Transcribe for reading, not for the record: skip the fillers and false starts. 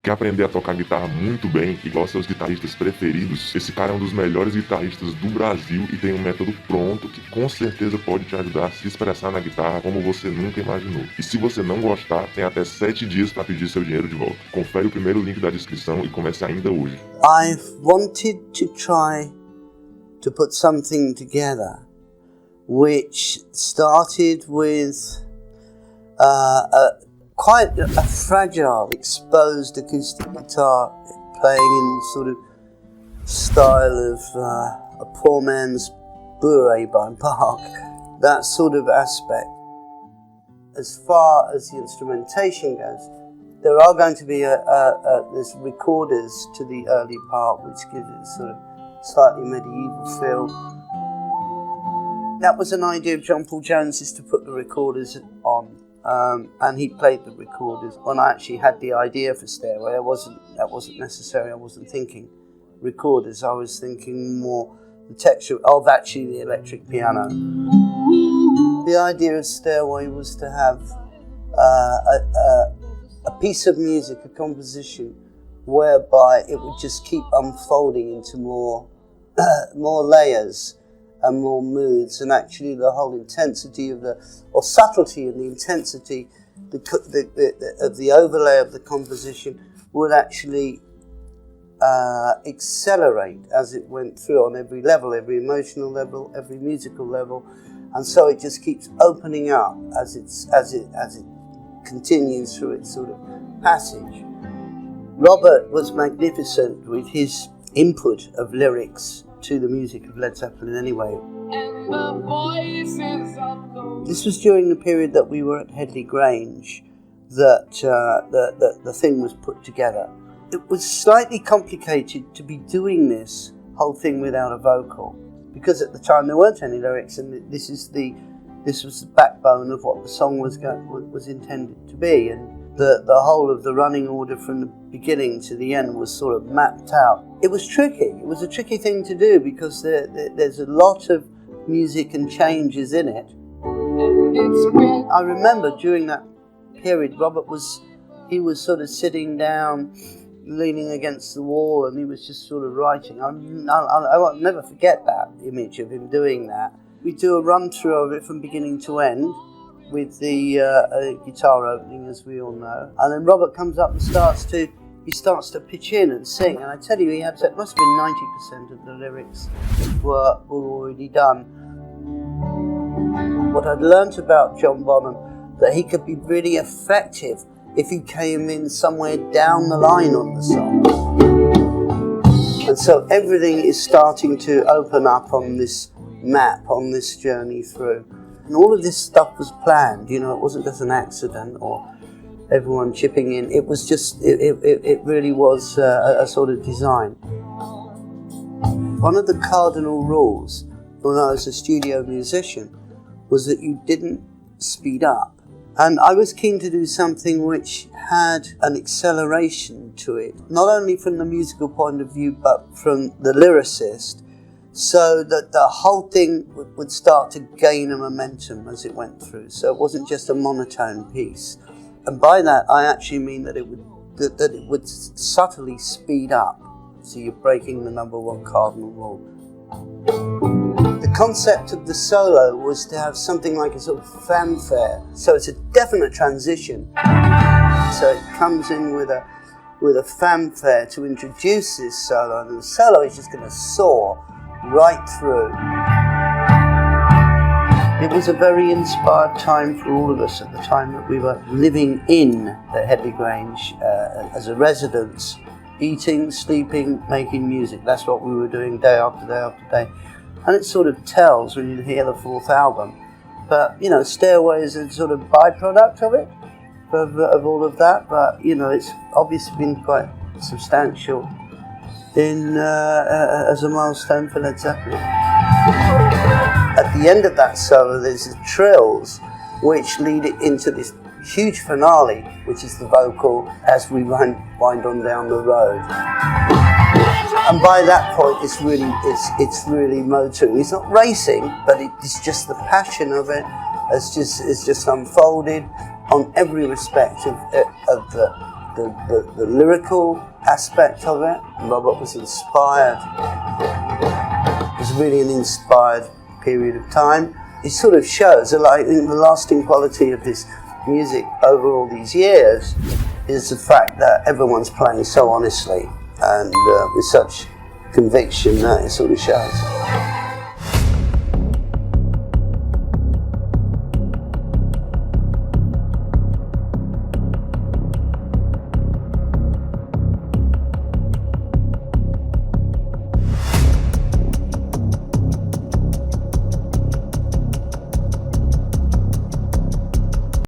Quer aprender a tocar guitarra muito bem, igual aos seus guitarristas preferidos? Esse cara é um dos melhores guitarristas do Brasil e tem um método pronto que com certeza pode te ajudar a se expressar na guitarra como você nunca imaginou. E se você não gostar, tem até 7 dias para pedir seu dinheiro de volta. Confere o primeiro link da descrição e comece ainda hoje. I've wanted to try to put something together which started with quite a fragile, exposed acoustic guitar playing in sort of style of a poor man's bourrée by Bach, that sort of aspect. As far as the instrumentation goes, there are going to be there's recorders to the early part which gives it a sort of slightly medieval feel. That was an idea of John Paul Jones's, to put the recorders on. And he played the recorders. When I actually had the idea for Stairway, that wasn't necessary. I wasn't thinking recorders. I was thinking more the texture of actually the electric piano. The idea of Stairway was to have a piece of music, a composition, whereby it would just keep unfolding into more layers and more moods, and actually the whole intensity of or subtlety and the intensity of the overlay of the composition would actually accelerate as it went through on every level, every emotional level, every musical level, and so it just keeps opening up as it continues through its sort of passage. Robert was magnificent with his input of lyrics to the music of Led Zeppelin anyway. This was during the period that we were at Headley Grange that the thing was put together. It was slightly complicated to be doing this whole thing without a vocal, because at the time there weren't any lyrics, and this was the backbone of what the song was intended to be, and the whole of the running order from the beginning to the end was sort of mapped out. It was tricky. It was a tricky thing to do because there's a lot of music and changes in it. I remember during that period, Robert was sort of sitting down, leaning against the wall, and he was just sort of writing. I will never forget that image of him doing that. We do a run through of it from beginning to end, with the guitar opening, as we all know, and then Robert comes up and starts to pitch in and sing. And I tell you, it must have been 90% of the lyrics were already done. What I'd learnt about John Bonham, that he could be really effective if he came in somewhere down the line on the song. And so everything is starting to open up on this map, on this journey through. And all of this stuff was planned, it wasn't just an accident or everyone chipping in. It was just, it really was a sort of design. One of the cardinal rules when I was a studio musician was that you didn't speed up. And I was keen to do something which had an acceleration to it, not only from the musical point of view, but from the lyricist, so that the whole thing would start to gain a momentum as it went through. So it wasn't just a monotone piece. And by that, I actually mean that it would subtly speed up. So you're breaking the number one cardinal rule. The concept of the solo was to have something like a sort of fanfare. So it's a definite transition. So it comes in with a fanfare to introduce this solo, and the solo is just going to soar right through. It was a very inspired time for all of us at the time that we were living in at Headley Grange as a residence, eating, sleeping, making music. That's what we were doing day after day after day. And it sort of tells when you hear the fourth album. But, Stairway is a sort of byproduct of it, of all of that. But, it's obviously been quite substantial as a milestone for Led Zeppelin. At the end of that solo, there's the trills, which lead it into this huge finale, which is the vocal as we wind on down the road. And by that point, it's really motoring. It's not racing, but it's just the passion of it has just unfolded on every respect of the lyrical aspect of it. Robert was inspired. It was really an inspired period of time. It sort of shows that I think the lasting quality of his music over all these years is the fact that everyone's playing so honestly and with such conviction that it sort of shows.